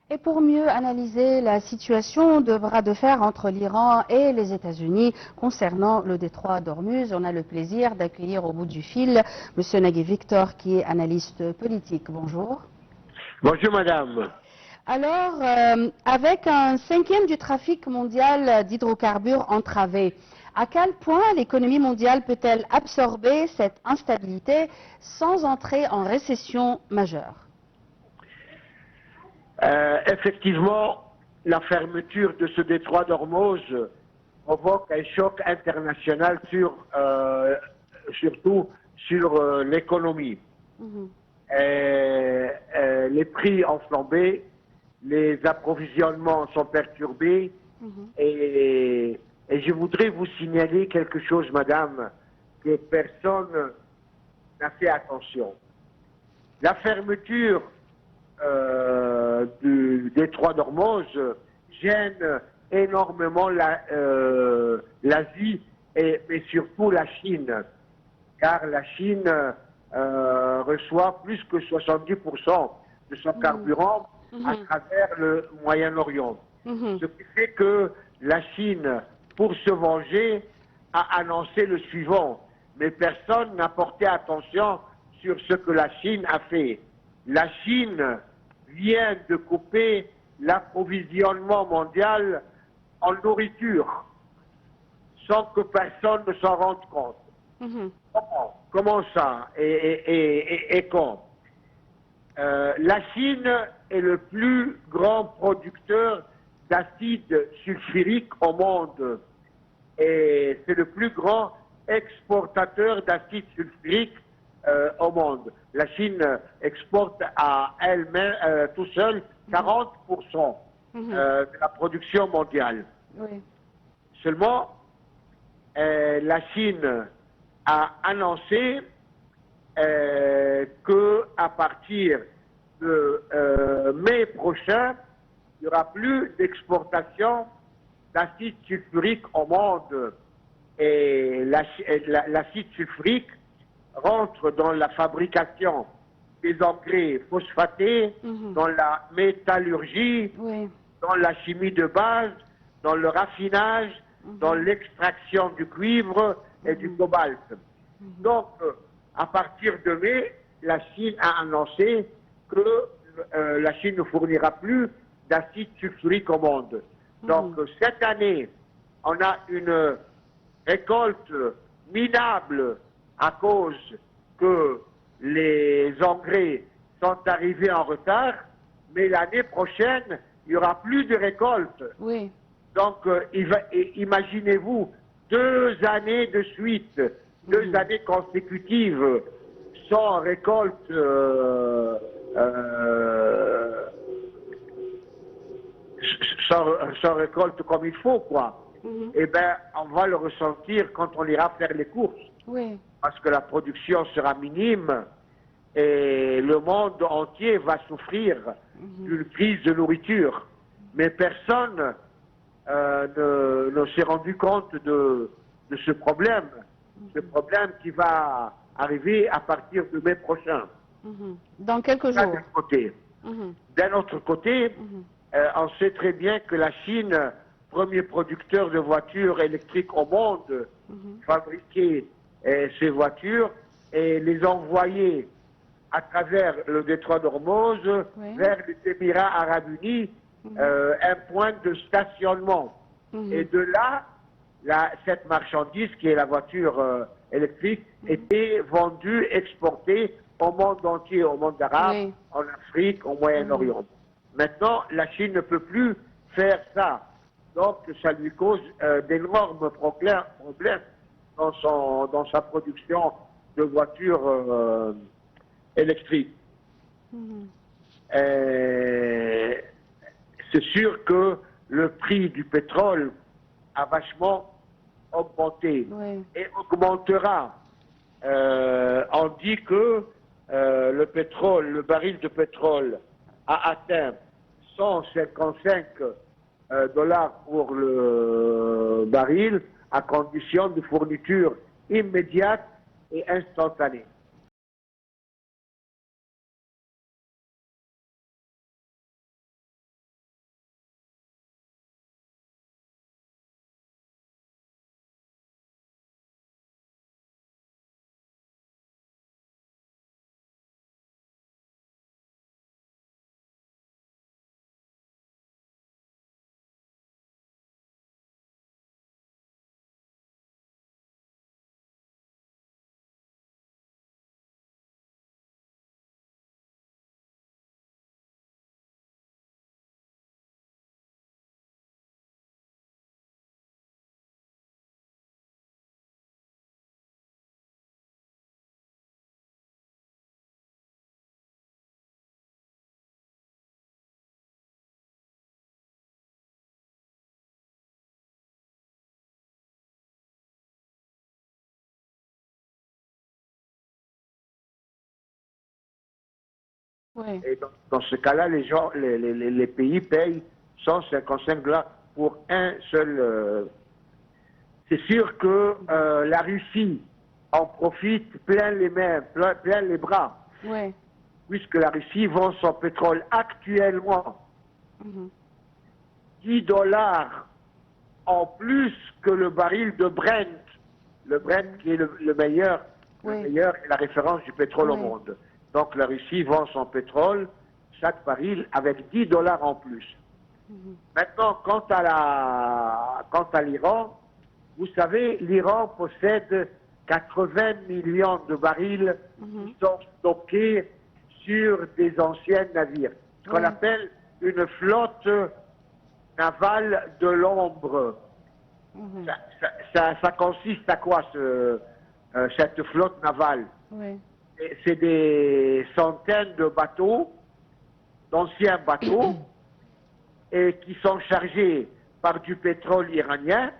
Et pour mieux analyser la situation de bras de fer entre l'Iran et les États-Unis concernant le détroit d'Ormuz, on a le plaisir d'accueillir au bout du fil M. Nagui Victor, qui est analyste politique. Bonjour. Bonjour madame. Alors, avec un cinquième du trafic mondial d'hydrocarbures entravé, à quel point l'économie mondiale peut-elle absorber cette instabilité sans entrer en récession majeure? Effectivement, la fermeture de ce détroit d'Ormuz provoque un choc international surtout sur l'économie. Les prix ont flambé, les approvisionnements sont perturbés et je voudrais vous signaler quelque chose, madame, que personne n'a fait attention. La fermeture du détroit d'Ormuz gêne énormément l'Asie mais surtout la Chine, car la Chine reçoit plus que 70% de son carburant à travers le Moyen-Orient. Ce qui fait que la Chine, pour se venger, a annoncé le suivant, mais personne n'a porté attention sur ce que la Chine a fait. La Chine vient de couper l'approvisionnement mondial en nourriture sans que personne ne s'en rende compte. Comment ça et quand la Chine est le plus grand producteur d'acide sulfurique au monde et c'est le plus grand exportateur d'acide sulfurique au monde. La Chine exporte à elle-même, tout seul, 40% de la production mondiale. Oui. Seulement, la Chine a annoncé qu'à partir de mai prochain, il n'y aura plus d'exportation d'acide sulfurique au monde. Et l'acide sulfurique rentre dans la fabrication des engrais phosphatés, dans la métallurgie, dans la chimie de base, dans le raffinage, dans l'extraction du cuivre et du cobalt. Donc, à partir de mai, la Chine a annoncé que la Chine ne fournira plus d'acide sulfurique au monde. Donc, cette année, on a une récolte minable à cause que les engrais sont arrivés en retard, mais l'année prochaine, il n'y aura plus de récolte. Oui. Donc, imaginez-vous 2 années de suite, 2 années consécutives sans récolte sans récolte comme il faut, quoi. Eh bien, on va le ressentir quand on ira faire les courses. Oui. Parce que la production sera minime et le monde entier va souffrir d'une crise de nourriture. Mais personne ne s'est rendu compte de ce problème qui va arriver à partir de mai prochain. Dans quelques jours. D'un autre côté, on sait très bien que la Chine, premier producteur de voitures électriques au monde, fabriquait ces voitures et les envoyait à travers le détroit d'Ormuz vers les Émirats arabes unis, un point de stationnement. Et de là, cette marchandise qui est la voiture électrique était vendue, exportée au monde entier, au monde arabe, en Afrique, au Moyen-Orient. Maintenant, la Chine ne peut plus faire ça. Donc, ça lui cause d'énormes problèmes dans sa production de voitures électriques. C'est sûr que le prix du pétrole a vachement augmenté et augmentera. On dit que le baril de pétrole a atteint 155 $ pour le baril à condition de fourniture immédiate et instantanée. Oui. Et dans ce cas-là, les pays payent 155 $ pour un seul. C'est sûr que la Russie en profite plein les mains, plein les bras, Oui. puisque la Russie vend son pétrole actuellement 10 $ en plus que le baril de Brent. Le Brent qui est le meilleur, Oui. le meilleur et la référence du pétrole au Oui. monde. Donc la Russie vend son pétrole, chaque baril, avec 10 $ en plus. Maintenant, quant à l'Iran, vous savez, l'Iran possède 80 millions de barils qui sont stockés sur des anciens navires. Ce qu'on Oui. appelle une flotte navale de l'ombre. Ça consiste à quoi, cette flotte navale? Oui. C'est des centaines de bateaux, d'anciens bateaux, et qui sont chargés par du pétrole iranien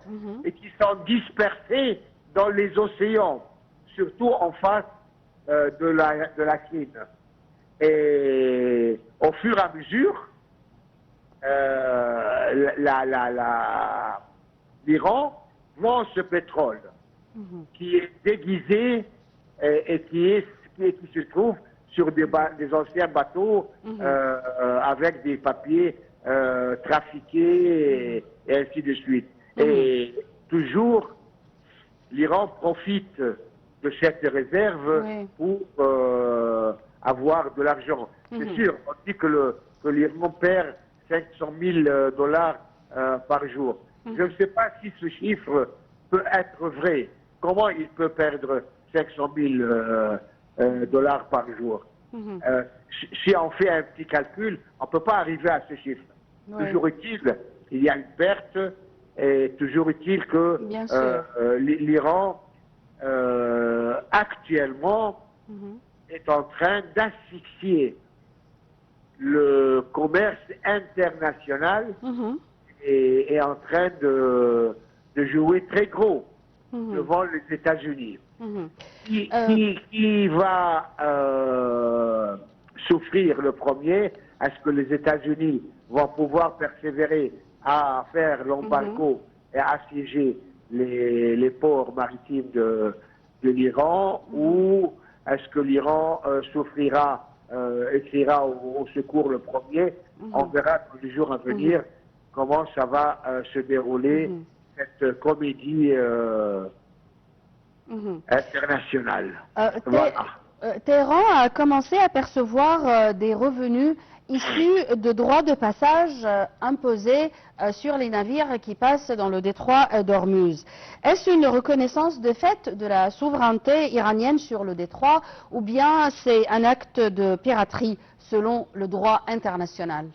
et qui sont dispersés dans les océans, surtout en face de la Chine. Et au fur et à mesure, l'Iran vend ce pétrole qui est déguisé et qui se trouve sur des anciens bateaux avec des papiers trafiqués et ainsi de suite. Et toujours, l'Iran profite de cette réserve pour avoir de l'argent. C'est sûr, on dit que l'Iran perd 500 000 $ par jour. Je ne sais pas si ce chiffre peut être vrai. Comment il peut perdre 500 000 $ par jour? Si on fait un petit calcul, on ne peut pas arriver à ce chiffre. Toujours est-il, il y a une perte, et toujours est-il que l'Iran, actuellement, est en train d'asphyxier le commerce international et est en train de jouer très gros devant les États-Unis. Qui va souffrir le premier? Est-ce que les États-Unis vont pouvoir persévérer à faire l'embargo et assiéger les ports maritimes de l'Iran, ou est-ce que l'Iran souffrira, écrira au secours le premier? On verra dans les jours à venir comment ça va se dérouler, cette comédie internationale. Voilà. Téhéran a commencé à percevoir des revenus issus de droits de passage imposés sur les navires qui passent dans le détroit d'Ormuz. Est-ce une reconnaissance de fait de la souveraineté iranienne sur le détroit, ou bien c'est un acte de piraterie selon le droit international?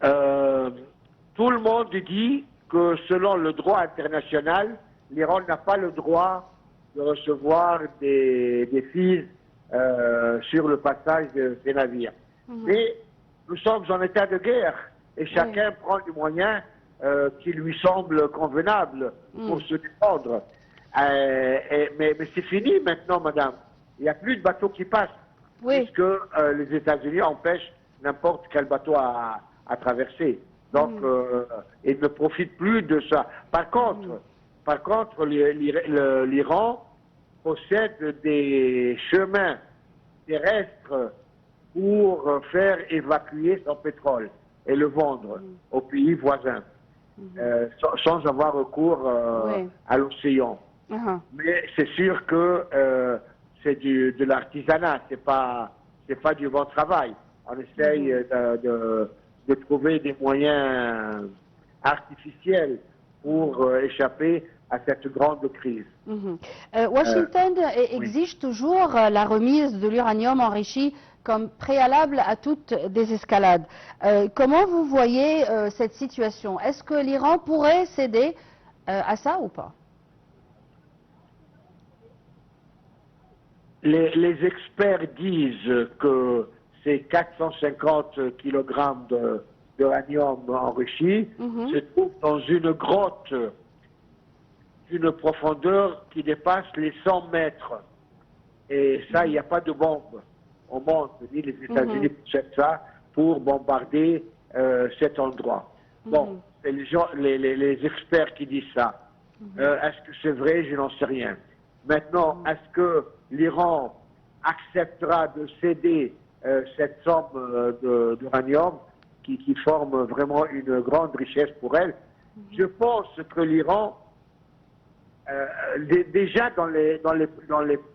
Tout le monde dit que selon le droit international, l'Iran n'a pas le droit de recevoir des fees sur le passage de ces navires. Mais nous sommes en état de guerre et chacun prend les moyens qui lui semblent convenables pour se défendre. Mais c'est fini maintenant, madame. Il n'y a plus de bateaux qui passent, puisque les États-Unis empêchent n'importe quel bateau à traverser. Donc, ils ne profitent plus de ça. Par contre, l'Iran possède des chemins terrestres pour faire évacuer son pétrole et le vendre aux pays voisins, sans avoir recours à l'océan. Mais c'est sûr que c'est de l'artisanat, c'est pas du bon travail. On essaye de trouver des moyens artificiels pour échapper à cette grande crise. Washington exige toujours la remise de l'uranium enrichi comme préalable à toute désescalade. Comment vous voyez cette situation? Est-ce que l'Iran pourrait céder à ça ou pas? Les experts disent que ces 450 kg d'uranium enrichi se trouvent dans une grotte d'une profondeur qui dépasse les 100 mètres. Et ça, il n'y a pas de bombe. au monde, ni les États-Unis possèdent ça pour bombarder cet endroit. Bon, c'est les experts qui disent ça. Est-ce que c'est vrai? Je n'en sais rien. Maintenant, est-ce que l'Iran acceptera de céder cette somme d'uranium qui forme vraiment une grande richesse pour elle? Je pense que l'Iran, déjà dans les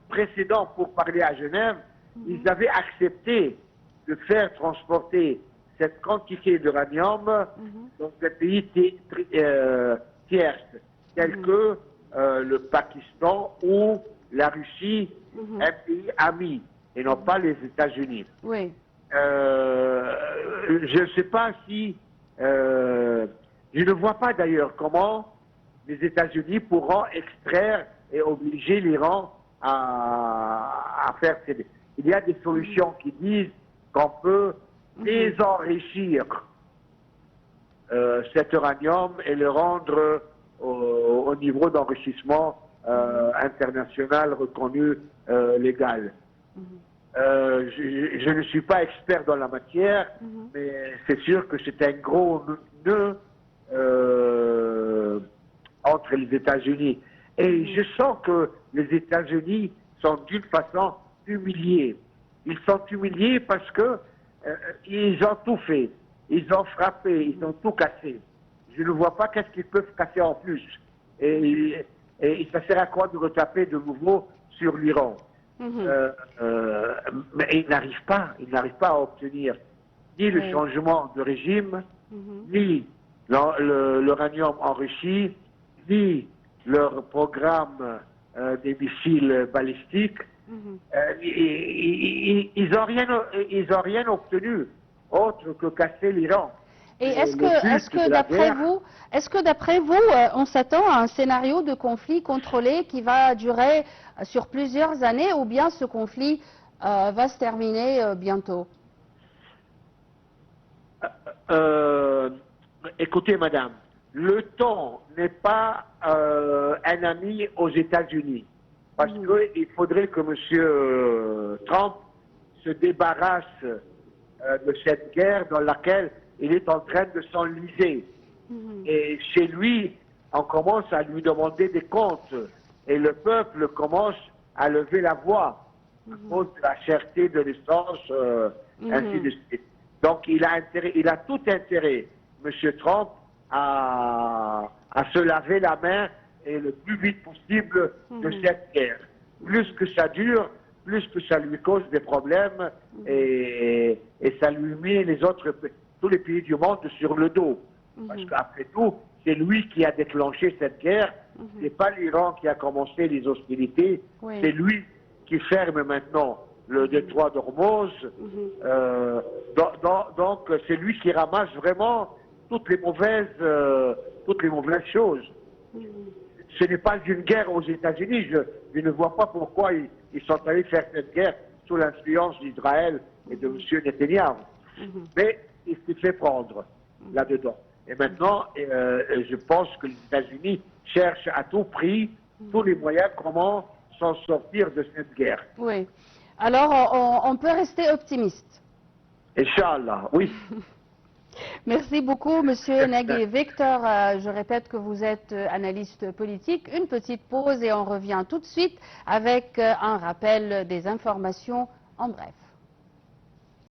précédents pourparlers à Genève, ils avaient accepté de faire transporter cette quantité d'uranium dans des pays tiers, tels que le Pakistan ou la Russie, un pays ami, et non pas les États-Unis. Oui. Je ne sais pas si... je ne vois pas d'ailleurs comment les États-Unis pourront extraire et obliger l'Iran à faire céder. Il y a des solutions qui disent qu'on peut désenrichir cet uranium et le rendre au niveau d'enrichissement international reconnu légal. Je ne suis pas expert dans la matière, mais c'est sûr que c'est un gros nœud entre les États-Unis. Et je sens que les États-Unis sont d'une façon humiliés. Ils sont humiliés parce que ils ont tout fait. Ils ont frappé, ils ont tout cassé. Je ne vois pas qu'est-ce qu'ils peuvent casser en plus. Et ça sert à quoi de retaper de nouveau sur l'Iran? Mais ils n'arrivent pas à obtenir ni le changement de régime, ni l'uranium enrichi, ni leur programme des missiles balistiques. Ils n'ont rien obtenu autre que casser l'Iran. Et est-ce que d'après vous, on s'attend à un scénario de conflit contrôlé qui va durer sur plusieurs années, ou bien ce conflit va se terminer bientôt? Écoutez, madame, le temps n'est pas un ami aux États-Unis. Parce qu'il faudrait que M. Trump se débarrasse de cette guerre dans laquelle il est en train de s'enliser. Et chez lui, on commence à lui demander des comptes. Et le peuple commence à lever la voix à cause de la cherté de l'essence, ainsi de suite. Donc il a tout intérêt, M. Trump, à se laver la main et le plus vite possible de cette guerre. Plus que ça dure, plus que ça lui cause des problèmes et ça lui met tous les pays du monde sur le dos. Parce qu'après tout, c'est lui qui a déclenché cette guerre. C'est pas l'Iran qui a commencé les hostilités. C'est lui qui ferme maintenant le détroit d'Ormuz. Donc c'est lui qui ramasse vraiment toutes les mauvaises choses. Ce n'est pas une guerre aux États-Unis. Je ne vois pas pourquoi ils sont allés faire cette guerre sous l'influence d'Israël et de M. Netanyahu. Mais il s'est fait prendre là-dedans. Et maintenant, je pense que les États-Unis cherchent à tout prix, tous les moyens, comment s'en sortir de cette guerre. Oui. Alors, on peut rester optimiste. Inch'Allah, oui. Merci beaucoup, Monsieur Nagui Victor. Je répète que vous êtes analyste politique. Une petite pause et on revient tout de suite avec un rappel des informations en bref.